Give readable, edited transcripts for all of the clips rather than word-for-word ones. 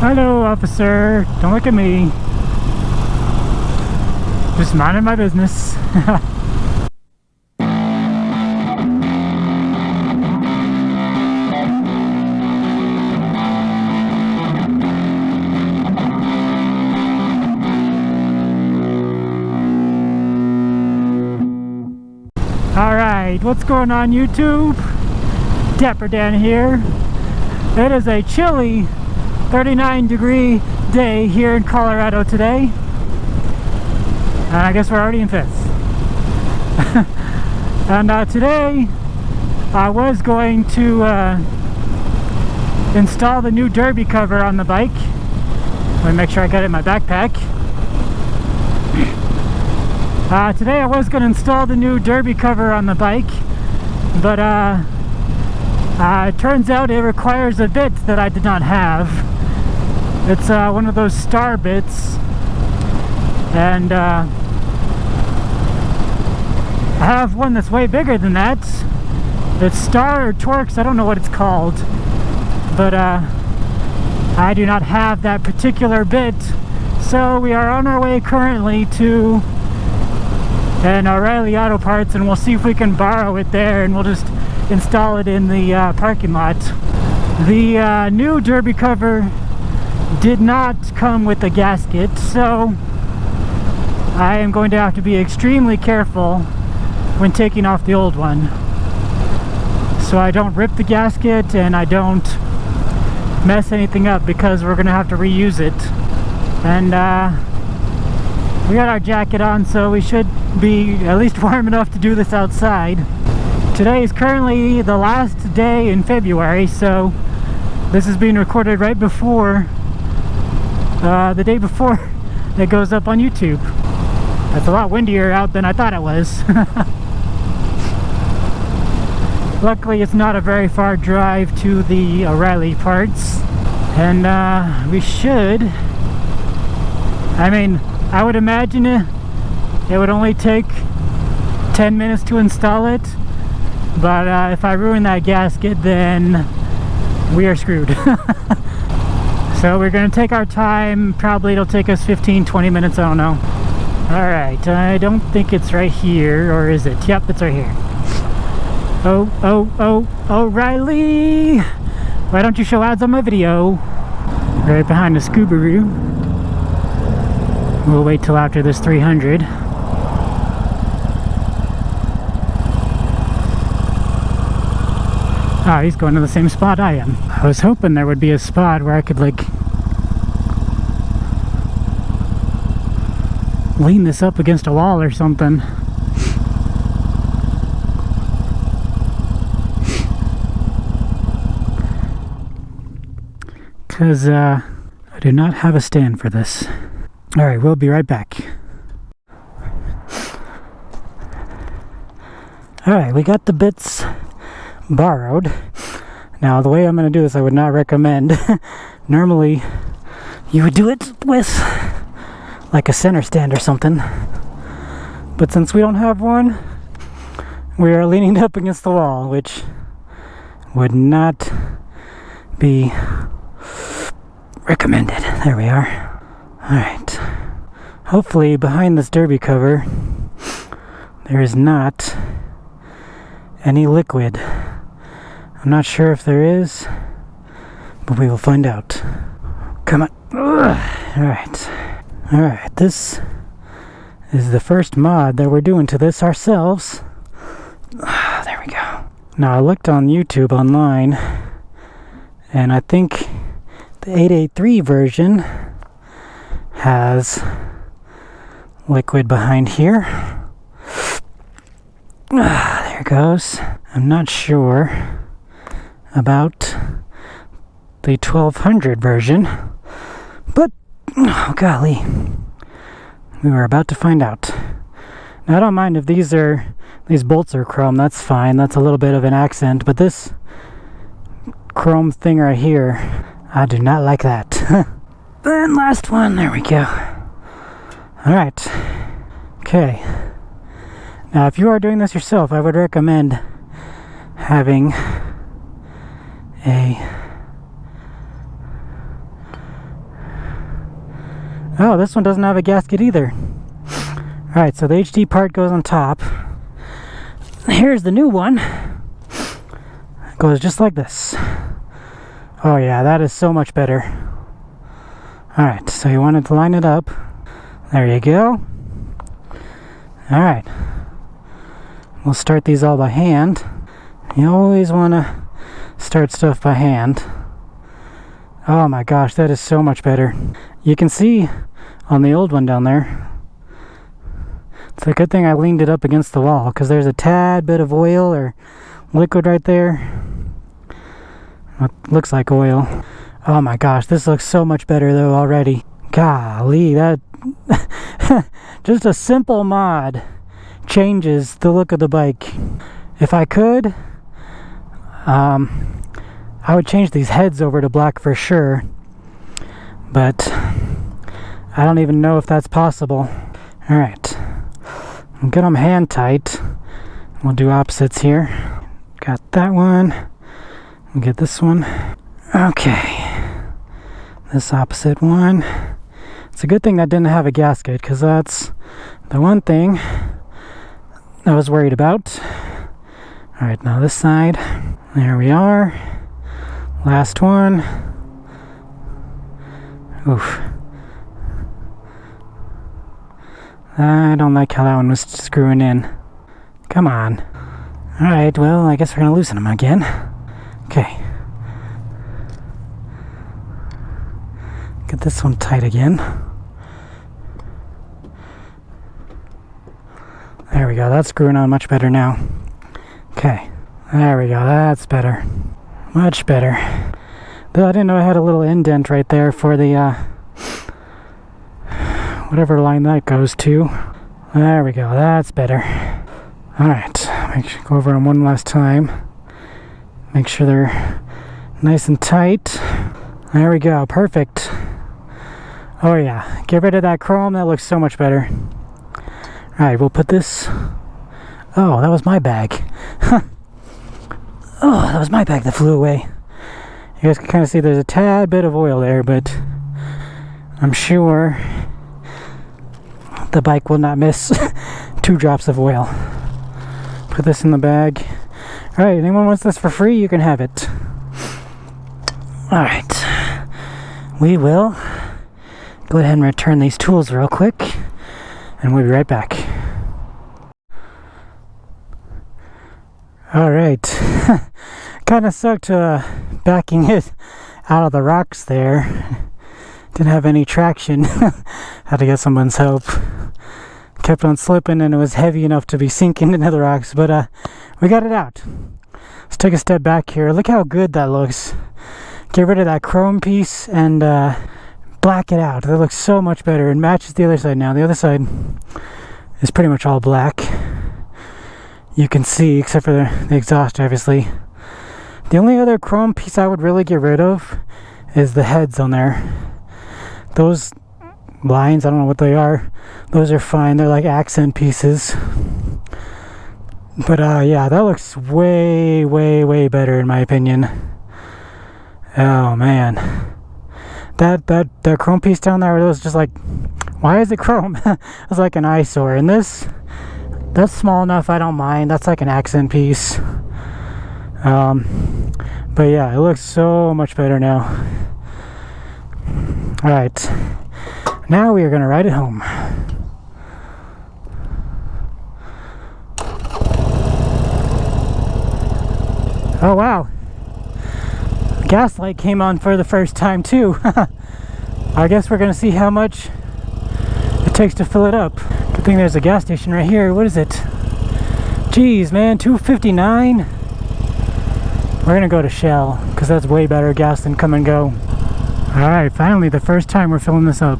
Hello, officer. Don't look at me. Just minding my business. Alright, what's going on YouTube? Dapper Dan here. It is a chilly 39-degree day here in Colorado today. And I guess we're already in 5th. And today I was going to install the new derby cover on the bike. Let me make sure I got it in my backpack. Today I was going to install the new derby cover on the bike, but it turns out it requires a bit that I did not have. It's one of those star bits, and I have one that's way bigger than that. It's Star or Torx, I don't know what it's called, but I do not have that particular bit, so we are on our way currently to an O'Reilly Auto Parts, and we'll see if we can borrow it there, and we'll just install it in the parking lot. The new derby cover did not come with a gasket, so I am going to have to be extremely careful when taking off the old one, so I don't rip the gasket and I don't mess anything up, because we're gonna have to reuse it. And we got our jacket on, so we should be at least warm enough to do this outside. Today is currently the last day in February, so this is being recorded right before the day before it goes up on YouTube. It's a lot windier out than I thought it was. Luckily it's not a very far drive to the O'Reilly Parts, and we should, I mean, I would imagine it would only take 10 minutes to install it, but if I ruin that gasket, then we are screwed. So we're going to take our time. Probably it'll take us 15-20 minutes, I don't know. Alright, I don't think it's right here, or is it? Yep, it's right here. Oh, O'Reilly! Why don't you show ads on my video? Right behind the Subaru. We'll wait till after this 300. Ah, he's going to the same spot I am. I was hoping there would be a spot where I could, like, lean this up against a wall or something. Because I do not have a stand for this. Alright, we'll be right back. Alright, we got the bits borrowed. Now, the way I'm going to do this, I would not recommend. Normally, you would do it with like a center stand or something. But since we don't have one, we are leaning up against the wall, which would not be recommended. There we are. Alright. Hopefully, behind this derby cover, there is not any liquid. I'm not sure if there is, but we will find out. Come on. Alright. Alright, this is the first mod that we're doing to this ourselves. There we go. Now, I looked on YouTube online, and I think the 883 version has liquid behind here. There it goes. I'm not sure about the 1200 version, but oh golly, we were about to find out. Now, I don't mind if these bolts are chrome, that's fine, that's a little bit of an accent, but this chrome thing right here, I do not like that. Then last one, there we go. Alright, okay. Now, if you are doing this yourself, I would recommend having a Oh, this one doesn't have a gasket either. Alright, so the HD part goes on top. Here's the new one. It goes just like this. Oh yeah, that is so much better. Alright, so you wanted to line it up. There you go. Alright. We'll start these all by hand. You always want to start stuff by hand. Oh my gosh, that is so much better. You can see on the old one down there, it's a good thing I leaned it up against the wall, because there's a tad bit of oil or liquid right there. It looks like oil. Oh my gosh, this looks so much better though already. Golly, that just a simple mod changes the look of the bike. If I could, I would change these heads over to black for sure, but I don't even know if that's possible. Alright, I'll get them hand tight. We'll do opposites here. Got that one. We'll get this one. Okay, this opposite one. It's a good thing that didn't have a gasket, because that's the one thing I was worried about. Alright, now this side. There we are. Last one. Oof. I don't like how that one was screwing in. Come on. Alright, well, I guess we're going to loosen them again. Okay. Get this one tight again. There we go, that's screwing on much better now. Okay, there we go, that's better. Much better. Though I didn't know I had a little indent right there for the, whatever line that goes to. There we go, that's better. Alright, make sure go over them one last time. Make sure they're nice and tight. There we go, perfect. Oh yeah, get rid of that chrome, that looks so much better. Alright, we'll put this... Oh, that was my bag. Oh, that was my bag that flew away. You guys can kind of see there's a tad bit of oil there, but I'm sure the bike will not miss 2 drops of oil. Put this in the bag. Alright, anyone wants this for free, you can have it. Alright. We will go ahead and return these tools real quick, and we'll be right back. Alright. Kind of sucked backing it out of the rocks there. Didn't have any traction. Had to get someone's help. Kept on slipping, and it was heavy enough to be sinking into the rocks, but we got it out. Let's take a step back here. Look how good that looks. Get rid of that chrome piece and black it out. That looks so much better. It matches the other side now. The other side is pretty much all black. You can see, except for the exhaust, obviously. The only other chrome piece I would really get rid of is the heads on there. Those lines, I don't know what they are. Those are fine. They're like accent pieces. But yeah, that looks way, way, way better in my opinion. Oh man. That chrome piece down there was just like, why is it chrome? It was like an eyesore. And this, that's small enough, I don't mind. That's like an accent piece. But yeah, it looks so much better now. Alright, now we are going to ride it home. Oh wow, the gas light came on for the first time too. I guess we're going to see how much it takes to fill it up. Good thing there's a gas station right here. What is it? Jeez man, $2.59. We're gonna go to Shell because that's way better gas than Come and Go. Alright, finally the first time we're filling this up.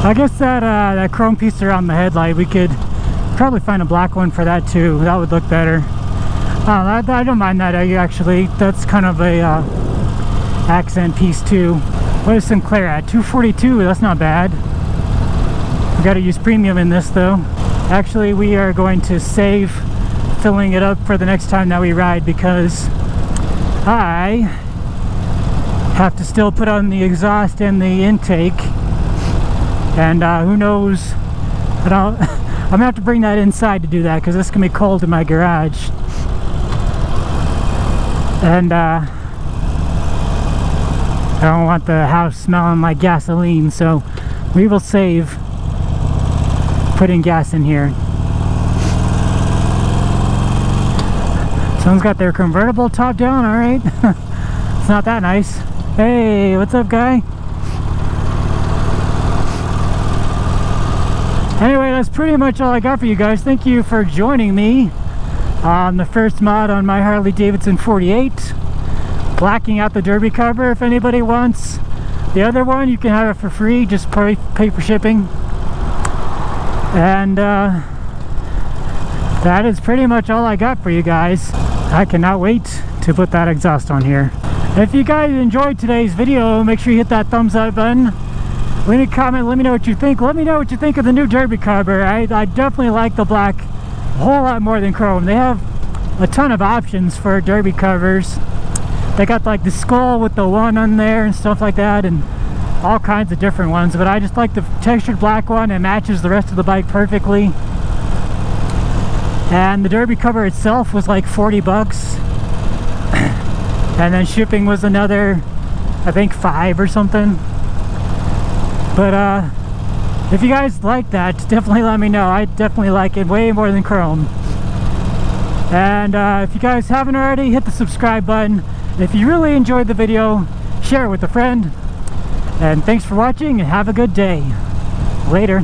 I guess that chrome piece around the headlight, we could probably find a black one for that too. That would look better. I don't mind that actually. That's kind of a accent piece too. What is Sinclair at? $2.42. That's not bad. We got to use premium in this though. Actually, we are going to save filling it up for the next time that we ride, because I have to still put on the exhaust and the intake, and who knows, I'm gonna have to bring that inside to do that because it's gonna be cold in my garage. And I don't want the house smelling like gasoline, so we will save putting gas in here. Someone's got their convertible top down. All right. It's not that nice. Hey, what's up, guy? Anyway, that's pretty much all I got for you guys. Thank you for joining me on the first mod on my Harley Davidson 48. Blacking out the derby cover. If anybody wants the other one, you can have it for free. Just pay for shipping. And that is pretty much all I got for you guys. I cannot wait to put that exhaust on here. If you guys enjoyed today's video, make sure you hit that thumbs up button. Leave me a comment, let me know what you think. Let me know what you think of the new derby cover. I definitely like the black a whole lot more than chrome. They have a ton of options for derby covers. They got like the skull with the one on there and stuff like that, and all kinds of different ones, but I just like the textured black one. It matches the rest of the bike perfectly. And the derby cover itself was like 40 bucks. And then shipping was another, I think 5 or something. But if you guys like that, definitely let me know. I definitely like it way more than chrome. And if you guys haven't already, hit the subscribe button. If you really enjoyed the video, share it with a friend. And thanks for watching and have a good day. Later.